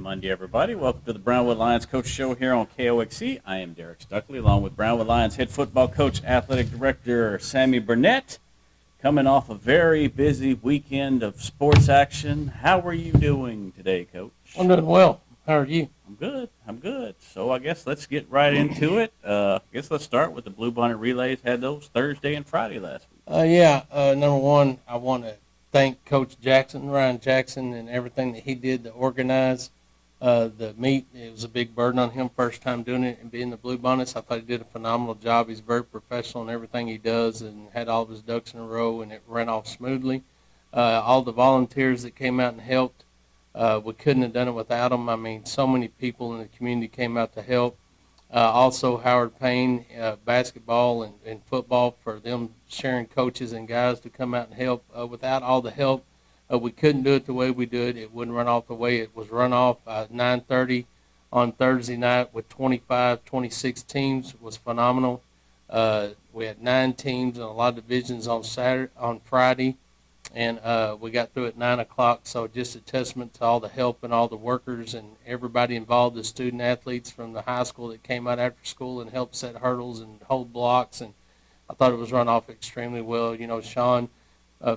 Monday, everybody. Welcome to the Brownwood Lions Coach Show here on KOXC. I am Derek Stuckley, along with Brownwood Lions head football coach, athletic director Sammy Burnett, coming off a very busy weekend of sports action. How are you doing today, Coach? I'm doing well. How are you? I'm good. So I guess let's get right into it. I guess let's start with the Blue Bonnet Relays. Had those Thursday and Friday last week. Number one, I want to thank Coach Jackson, Ryan Jackson, and everything that he did to organize the meet. It was a big burden on him, first time doing it and being the Blue Bonnets. I thought he did a phenomenal job. He's very professional in everything he does and had all of his ducks in a row, and it ran off smoothly. All the volunteers that came out and helped, we couldn't have done it without them. I mean, so many people in the community came out to help. Also, Howard Payne, basketball and football, for them sharing coaches and guys to come out and help. Without all the help, we couldn't do it the way we do it. It wouldn't run off the way it was run off. 9:30 on Thursday night with 25, 26 teams was phenomenal. We had 9 teams and a lot of divisions on Friday, and we got through at 9 o'clock. So just a testament to all the help and all the workers and everybody involved, the student athletes from the high school that came out after school and helped set hurdles and hold blocks. And I thought it was run off extremely well. You know, Sean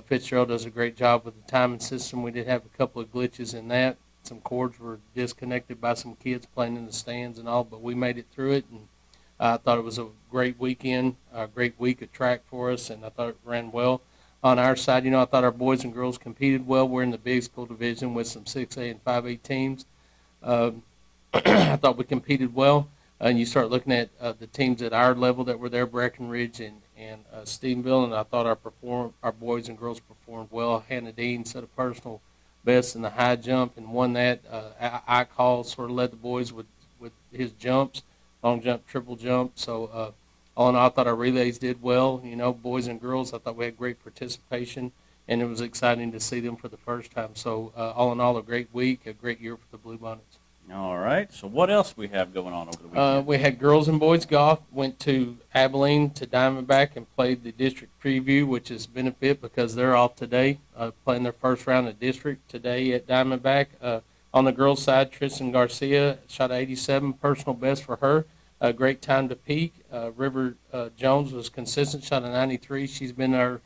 Fitzgerald does a great job with the timing system. We did have a couple of glitches in that. Some cords were disconnected by some kids playing in the stands and all, but we made it through it. And I thought it was a great weekend, a great week of track for us, and I thought it ran well. On our side, you know, I thought our boys and girls competed well. We're in the big school division with some 6A and 5A teams. I thought we competed well. And you start looking at the teams at our level that were there, Breckenridge and Stephenville, and I thought our boys and girls performed well. Hannah Dean set a personal best in the high jump and won that. I call sort of led the boys with his jumps, long jump, triple jump. So all in all, I thought our relays did well. You know, boys and girls, I thought we had great participation, and it was exciting to see them for the first time. So all in all, a great week, a great year for the Blue Bonnets. All right. So what else we have going on over the weekend? We had girls and boys golf. Went to Abilene to Diamondback and played the district preview, which is benefit because they're off today, playing their first round of district today at Diamondback. On the girls' side, Tristan Garcia shot 87, personal best for her. A great time to peak. River Jones was consistent, shot a 93. She's been our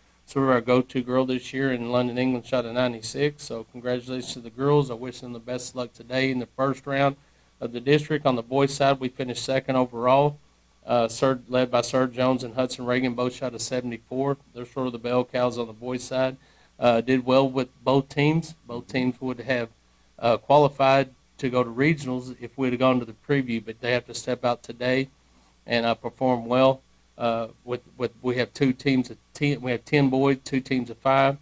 go-to girl this year, and London, England shot a 96. So congratulations to the girls. I wish them the best luck today in the first round of the district. On the boys' side, we finished second overall, led by Sir Jones and Hudson Reagan. Both shot a 74. They're sort of the bell cows on the boys' side. Did well with both teams. Both teams would have qualified to go to regionals if we'd have gone to the preview, but they have to step out today and perform well. We have 2 teams of 10. We have 10 boys, 2 teams of 5.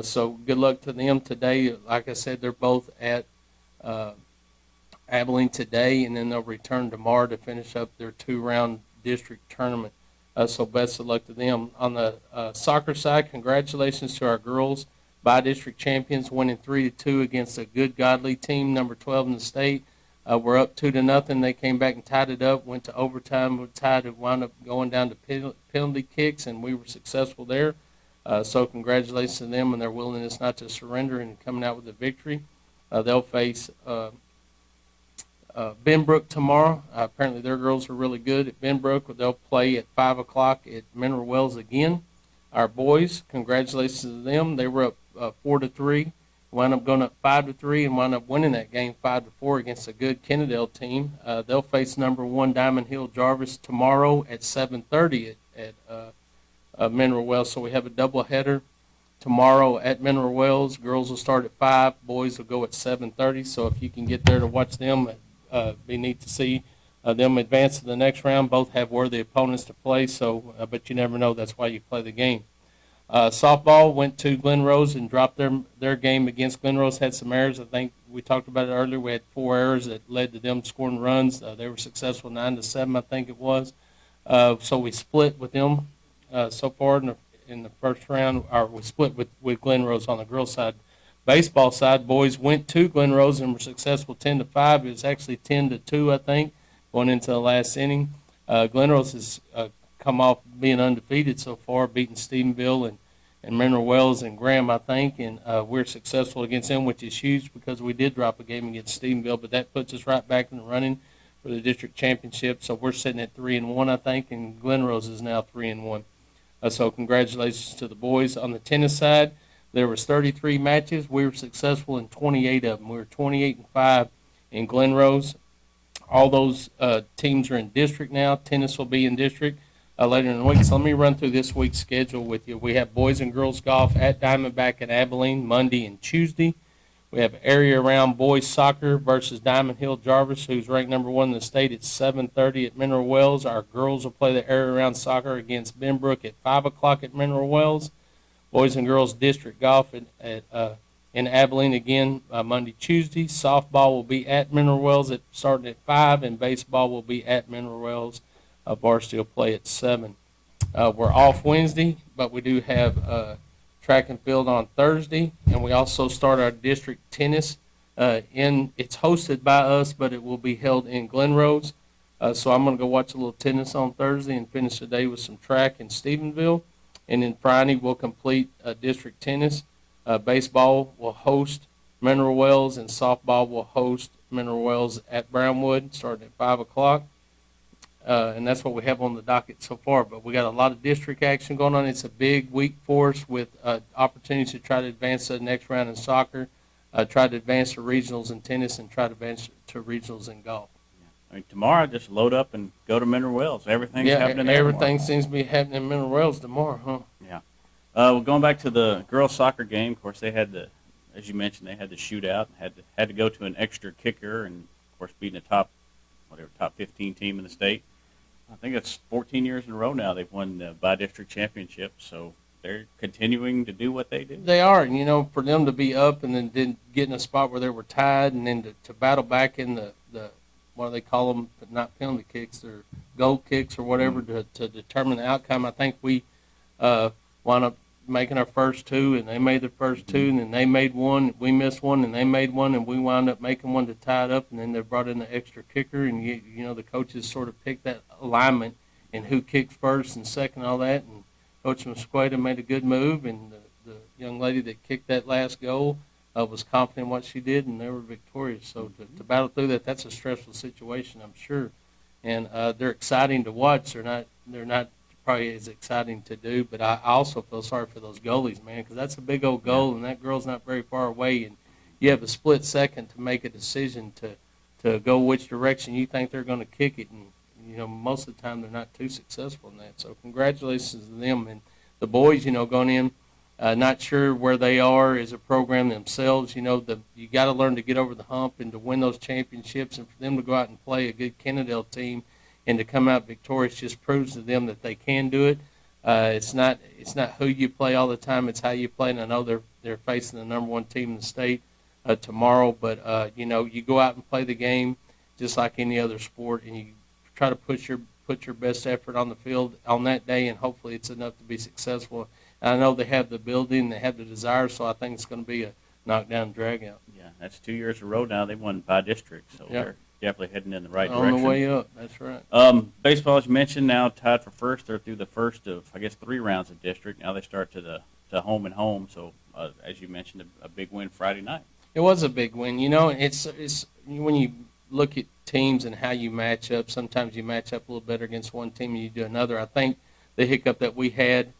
So good luck to them today. Like I said, they're both at Abilene today, and then they'll return tomorrow to finish up their 2-round district tournament. So best of luck to them. On the soccer side, congratulations to our girls, by-district champions, winning 3-2 against a good, godly team, number 12 in the state. We're up 2-0. They came back and tied it up, went to overtime, we tied it, wound up going down to penalty kicks, and we were successful there. So congratulations to them and their willingness not to surrender and coming out with a victory. They'll face Benbrook tomorrow. Apparently their girls are really good at Benbrook. They'll play at 5 o'clock at Mineral Wells again. Our boys, congratulations to them. They were up 4-3. Wound up going up 5-3 and wound up winning that game 5-4 against a good Kennedale team. They'll face number 1 Diamond Hill Jarvis tomorrow at 7:30 at Mineral Wells. So we have a doubleheader tomorrow at Mineral Wells. Girls will start at 5. Boys will go at 7:30. So if you can get there to watch them, be neat to see them advance to the next round. Both have worthy opponents to play. So, but you never know. That's why you play the game. Softball went to Glen Rose and dropped their game against Glen Rose. Had some errors. I think we talked about it earlier. We had 4 errors that led to them scoring runs. They were successful 9-7, I think it was. So we split with them so far in the first round. Or we split with Glen Rose on the girls' side. Baseball side, boys went to Glen Rose and were successful 10-5. It was actually 10-2, I think, going into the last inning. Glen Rose has come off being undefeated so far, beating Stephenville and Mineral Wells and Graham, I think, and we're successful against them, which is huge because we did drop a game against Stephenville, but that puts us right back in the running for the district championship. So we're sitting at 3-1, I think, and Glenrose is now 3-1. So congratulations to the boys. On the tennis side, there was 33 matches. We were successful in 28 of them. We were 28-5 in Glenrose. All those teams are in district now. Tennis will be in district later in the week. So let me run through this week's schedule with you. We have boys and girls golf at Diamondback and Abilene Monday and Tuesday. We have area round boys soccer versus Diamond Hill Jarvis, who's ranked number 1 in the state at 7:30 at Mineral Wells. Our girls will play the area round soccer against Benbrook at 5 o'clock at Mineral Wells. Boys and girls district golf in Abilene again Monday, Tuesday. Softball will be at Mineral Wells starting at 5, and baseball will be at Mineral Wells. Varsity will play at 7. We're off Wednesday, but we do have track and field on Thursday, and we also start our district tennis. It's hosted by us, but it will be held in Glenrose. So I'm going to go watch a little tennis on Thursday and finish the day with some track in Stephenville. And then Friday we'll complete district tennis. Baseball will host Mineral Wells, and softball will host Mineral Wells at Brownwood, starting at 5 o'clock. And that's what we have on the docket so far. But we got a lot of district action going on. It's a big week for us with opportunities to try to advance to the next round in soccer, try to advance to regionals in tennis, and try to advance to regionals in golf. I mean, tomorrow, just load up and go to Mineral Wells. Everything's happening there everything tomorrow. seems to be happening in Mineral Wells tomorrow, huh? Yeah. Well, going back to the girls' soccer game, of course, they had as you mentioned, they had the shootout, had to go to an extra kicker, and of course, beating the top 15 team in the state. I think it's 14 years in a row now they've won the by-district championship, so they're continuing to do what they do. They are, and for them to be up and then get in a spot where they were tied, and then to battle back in the what do they call them? Not penalty kicks, they're goal kicks or whatever to determine the outcome. I think we wound up making our first 2, and they made their first 2, and then they made one. We missed one, and they made one, and we wound up making one to tie it up, and then they brought in the extra kicker, and the coaches sort of picked that alignment and who kicked first and second, all that, and Coach Mosqueda made a good move, and the young lady that kicked that last goal was confident in what she did, and they were victorious. So to battle through that's a stressful situation, I'm sure, and they're exciting to watch. They're not probably as exciting to do, but I also feel sorry for those goalies, man, because that's a big old goal, and that girl's not very far away, and you have a split second to make a decision to go which direction you think they're going to kick it, and most of the time they're not too successful in that. So congratulations to them. And the boys, going in, not sure where they are as a program themselves. You got to learn to get over the hump and to win those championships, and for them to go out and play a good Kennedale team and to come out victorious just proves to them that they can do it. It's not who you play all the time; it's how you play. And I know they're facing the number 1 team in the state tomorrow, but you go out and play the game just like any other sport, and you try to put your best effort on the field on that day, and hopefully it's enough to be successful. And I know they have the ability and they have the desire, so I think it's going to be a knockdown dragout. Yeah, that's 2 years in a row now. They won by district, so they're definitely heading in the right on direction. On the way up, that's right. Baseball, as you mentioned, now tied for first. They're through the first of, 3 rounds of district. Now they start to home and home. So, as you mentioned, a big win Friday night. It was a big win. It's when you look at teams and how you match up, sometimes you match up a little better against one team and you do another. I think the hiccup that we had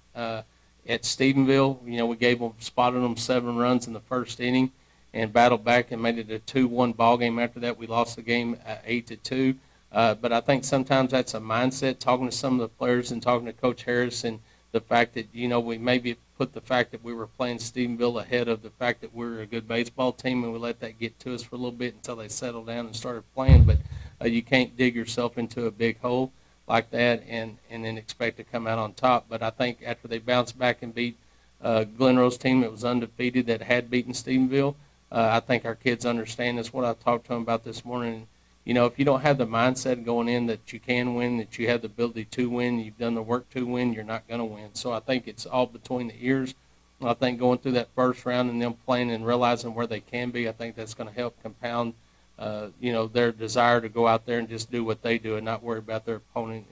at Stephenville, we spotted them 7 runs in the first inning and battled back and made it a 2-1 ball game. After that, we lost the game 8-2. But I think sometimes that's a mindset, talking to some of the players and talking to Coach Harris, and the fact that, we maybe put the fact that we were playing Stephenville ahead of the fact that we're a good baseball team, and we let that get to us for a little bit until they settled down and started playing. But you can't dig yourself into a big hole like that and then expect to come out on top. But I think after they bounced back and beat Glenrose team that was undefeated that had beaten Stephenville, I think our kids understand. That's what I talked to them about this morning. If you don't have the mindset going in that you can win, that you have the ability to win, you've done the work to win, you're not going to win. So I think it's all between the ears. I think going through that first round and them playing and realizing where they can be, I think that's going to help compound, their desire to go out there and just do what they do and not worry about their opponent.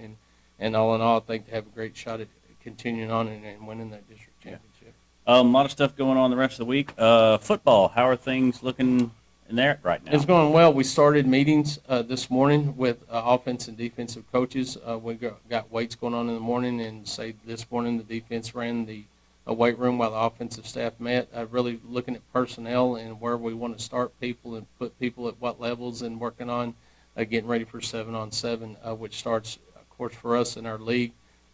And all in all, I think they have a great shot at continuing on and winning that district championship. A lot of stuff going on the rest of the week. Football, how are things looking in there right now? It's going well. We started meetings this morning with offense and defensive coaches. We got weights going on in the morning, and say this morning the defense ran the weight room while the offensive staff met. Really looking at personnel and where we want to start people and put people at what levels, and working on getting ready for 7-on-7, which starts, of course, for us in our league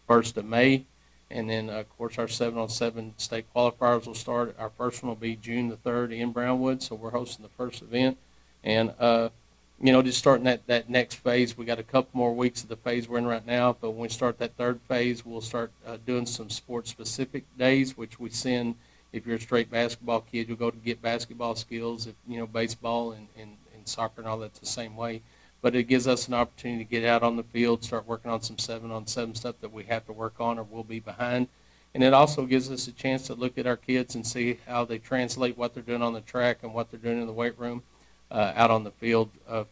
1st of May. And then, of course, our 7-on-7 state qualifiers will start. Our first one will be June the 3rd in Brownwood, so we're hosting the first event. And, just starting that next phase. We got a couple more weeks of the phase we're in right now, but when we start that third phase, we'll start doing some sports-specific days, which we send. If you're a straight basketball kid, you'll go to get basketball skills. If, baseball and soccer and all that's the same way. But it gives us an opportunity to get out on the field, start working on some 7-on-7 stuff that we have to work on or we'll be behind. And it also gives us a chance to look at our kids and see how they translate what they're doing on the track and what they're doing in the weight room out on the field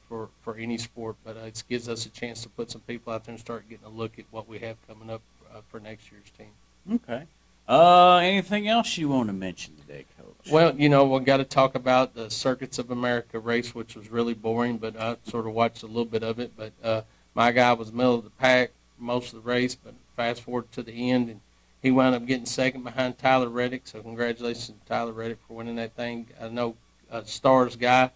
for any sport. But it gives us a chance to put some people out there and start getting a look at what we have coming up for next year's team. Okay. Anything else you want to mention today, Coach? Well, we've got to talk about the Circuits of America race, which was really boring, but I sort of watched a little bit of it. But my guy was middle of the pack most of the race, but fast forward to the end, and he wound up getting second behind Tyler Reddick. So congratulations to Tyler Reddick for winning that thing. I know Stars guy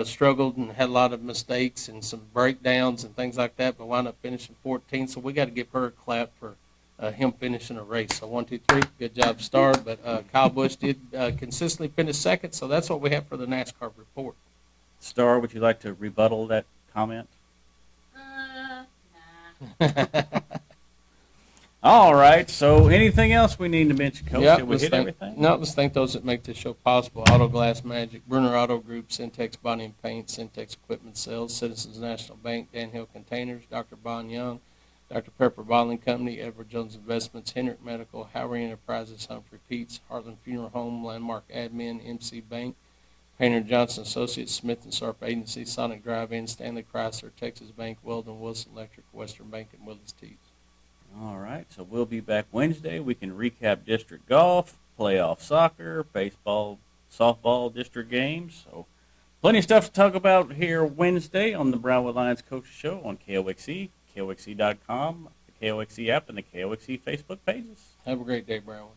struggled and had a lot of mistakes and some breakdowns and things like that, but wound up finishing 14th. So we got to give her a clap for him finishing a race. So 1, 2, 3, good job, Star. But Kyle Busch did consistently finish second, so that's what we have for the NASCAR report. Star, would you like to rebuttal that comment? Nah. All right. So anything else we need to mention, Coach? Yep, Did we hit everything? No, let's thank those that make this show possible. Auto Glass Magic, Bruner Auto Group, Syntex Body and Paint, Syntex Equipment Sales, Citizens National Bank, Dan Hill Containers, Dr. Bon Young, Dr. Pepper Bottling Company, Edward Jones Investments, Hendrick Medical, Howry Enterprises, Humphrey Peets, Heartland Funeral Home, Landmark Admin, MC Bank, Painter Johnson Associates, Smith and Sharp Agency, Sonic Drive-In, Stanley Chrysler, Texas Bank, Weldon Wilson Electric, Western Bank, and Willie's Tees. All right. So we'll be back Wednesday. We can recap district golf, playoff soccer, baseball, softball district games. So plenty of stuff to talk about here Wednesday on the Brownwood Lions Coach Show on KOXE. KOXE.com, the KOXE app, and the KOXE Facebook pages. Have a great day, Brownwood.